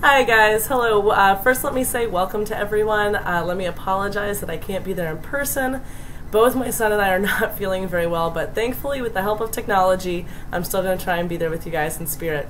Hi guys, hello. First let me say welcome to everyone. Let me apologize that I can't be there in person. Both my son and I are not feeling very well, but thankfully with the help of technology, I'm still going to try and be there with you guys in spirit.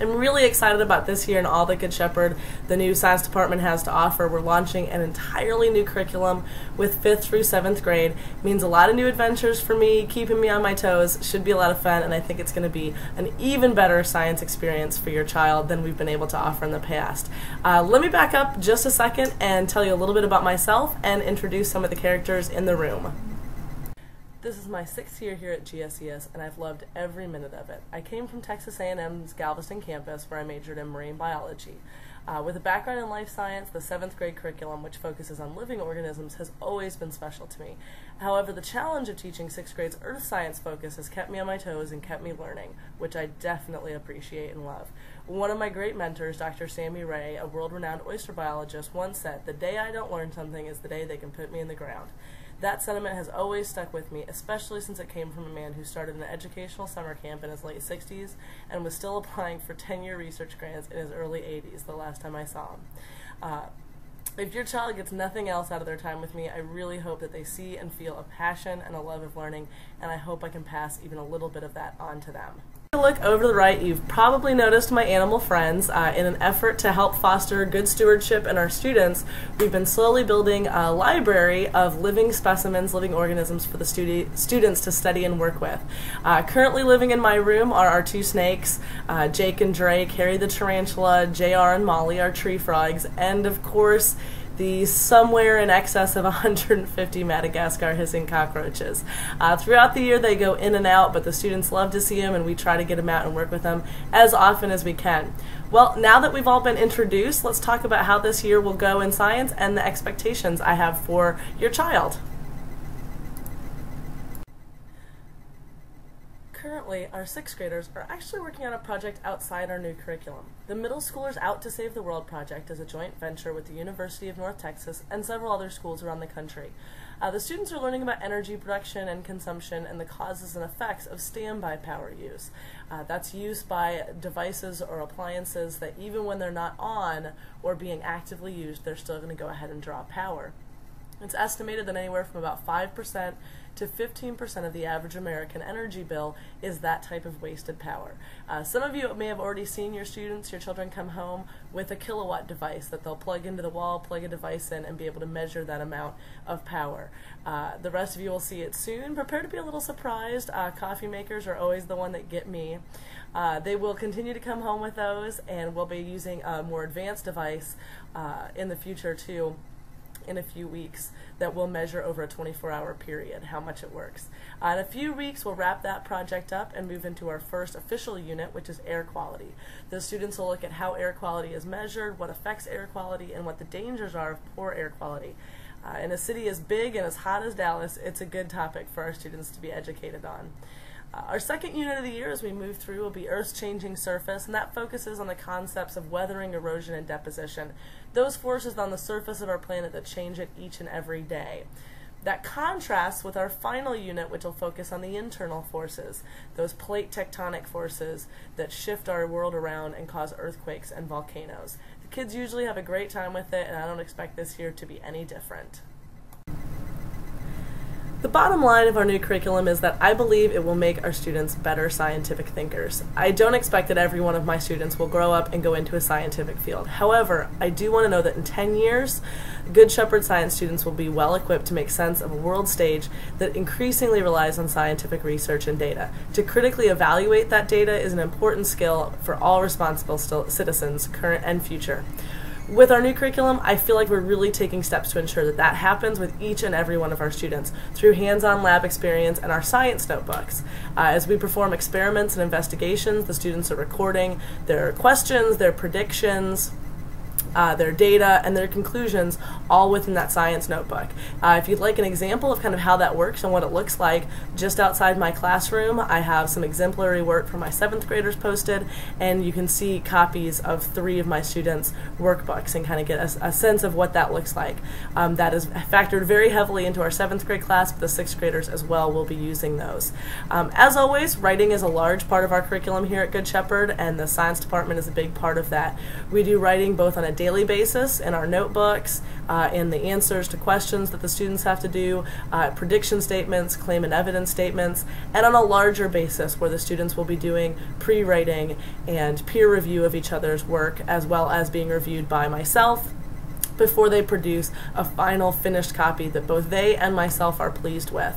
I'm really excited about this year and all that Good Shepherd, the new science department, has to offer. We're launching an entirely new curriculum with 5th through 7th grade. It means a lot of new adventures for me, keeping me on my toes. Should be a lot of fun, and I think it's going to be an even better science experience for your child than we've been able to offer in the past. Let me back up just a second and tell you a little bit about myself and introduce some of the characters in the room. This is my 6th year here at GSES, and I've loved every minute of it. I came from Texas A&M's Galveston campus, where I majored in marine biology. With a background in life science, the 7th grade curriculum, which focuses on living organisms, has always been special to me. However, the challenge of teaching 6th grade's earth science focus has kept me on my toes and kept me learning, which I definitely appreciate and love. One of my great mentors, Dr. Sammy Ray, a world-renowned oyster biologist, once said, "The day I don't learn something is the day they can put me in the ground." That sentiment has always stuck with me, especially since it came from a man who started an educational summer camp in his late 60s and was still applying for 10-year research grants in his early 80s the last time I saw him. If your child gets nothing else out of their time with me, I really hope that they see and feel a passion and a love of learning, and I hope I can pass even a little bit of that on to them. Look over to the right, you've probably noticed my animal friends. In an effort to help foster good stewardship in our students, we've been slowly building a library of living specimens, living organisms for the students to study and work with. Currently living in my room are our 2 snakes, Jake and Drake, Harry the tarantula, JR and Molly, our tree frogs, and of course the somewhere in excess of 150 Madagascar hissing cockroaches. Throughout the year they go in and out, but the students love to see them, and we try to get them out and work with them as often as we can. Well, now that we've all been introduced, let's talk about how this year will go in science and the expectations I have for your child. Currently, our 6th graders are actually working on a project outside our new curriculum. The Middle Schoolers Out to Save the World project is a joint venture with the University of North Texas and several other schools around the country. The students are learning about energy production and consumption and the causes and effects of standby power use. That's use by devices or appliances that even when they're not on or being actively used, they're still going to go ahead and draw power. It's estimated that anywhere from about 5% to 15% of the average American energy bill is that type of wasted power. Some of you may have already seen your children come home with a kilowatt device that they'll plug into the wall, plug a device in, and be able to measure that amount of power. The rest of you will see it soon. Prepare to be a little surprised. Coffee makers are always the one that get me. They will continue to come home with those, and we'll be using a more advanced device in the future too, in a few weeks, that will measure over a 24-hour period how much it works. In a few weeks we'll wrap that project up and move into our first official unit, which is air quality. The students will look at how air quality is measured, what affects air quality, and what the dangers are of poor air quality. In a city as big and as hot as Dallas, it's a good topic for our students to be educated on. Our second unit of the year as we move through will be Earth's changing surface, and that focuses on the concepts of weathering, erosion, and deposition, those forces on the surface of our planet that change it each and every day. That contrasts with our final unit, which will focus on the internal forces, those plate tectonic forces that shift our world around and cause earthquakes and volcanoes. The kids usually have a great time with it, and I don't expect this year to be any different. The bottom line of our new curriculum is that I believe it will make our students better scientific thinkers. I don't expect that every one of my students will grow up and go into a scientific field. However, I do want to know that in 10 years, Good Shepherd science students will be well equipped to make sense of a world stage that increasingly relies on scientific research and data. To critically evaluate that data is an important skill for all responsible citizens, current and future. With our new curriculum, I feel like we're really taking steps to ensure that that happens with each and every one of our students through hands-on lab experience and our science notebooks. As we perform experiments and investigations, the students are recording their questions, their predictions, their data, and their conclusions all within that science notebook. If you'd like an example of kind of how that works and what it looks like, just outside my classroom I have some exemplary work for my 7th graders posted, and you can see copies of 3 of my students' workbooks and kind of get a sense of what that looks like. That is factored very heavily into our 7th grade class, but the 6th graders as well will be using those. As always, writing is a large part of our curriculum here at Good Shepherd, and the science department is a big part of that. We do writing both on a daily basis in our notebooks, in the answers to questions that the students have to do, prediction statements, claim and evidence statements, and on a larger basis where the students will be doing pre-writing and peer review of each other's work, as well as being reviewed by myself before they produce a final finished copy that both they and myself are pleased with.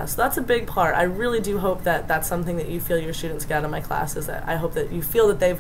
So that's a big part. I really do hope that that's something that you feel your students get out of my classes. That I hope that you feel that they've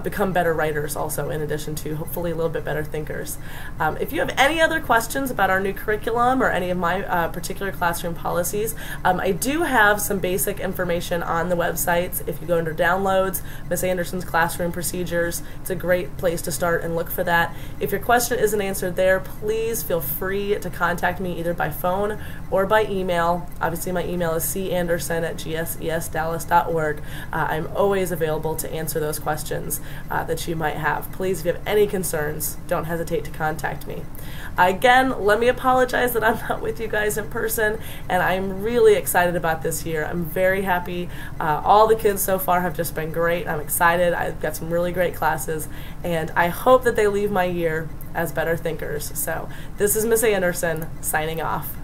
become better writers also, in addition to hopefully a little bit better thinkers. If you have any other questions about our new curriculum or any of my particular classroom policies, I do have some basic information on the websites. If you go under downloads, Miss Anderson's classroom procedures, it's a great place to start and look for that. If your question isn't answered there, please feel free to contact me either by phone or by email. Obviously my email is canderson@gsesdallas.org. I'm always available to answer those questions that you might have. Please, if you have any concerns, don't hesitate to contact me. Again, let me apologize that I'm not with you guys in person, and I'm really excited about this year. I'm very happy. All the kids so far have just been great. I'm excited. I've got some really great classes, and I hope that they leave my year as better thinkers. So this is Miss Anderson signing off.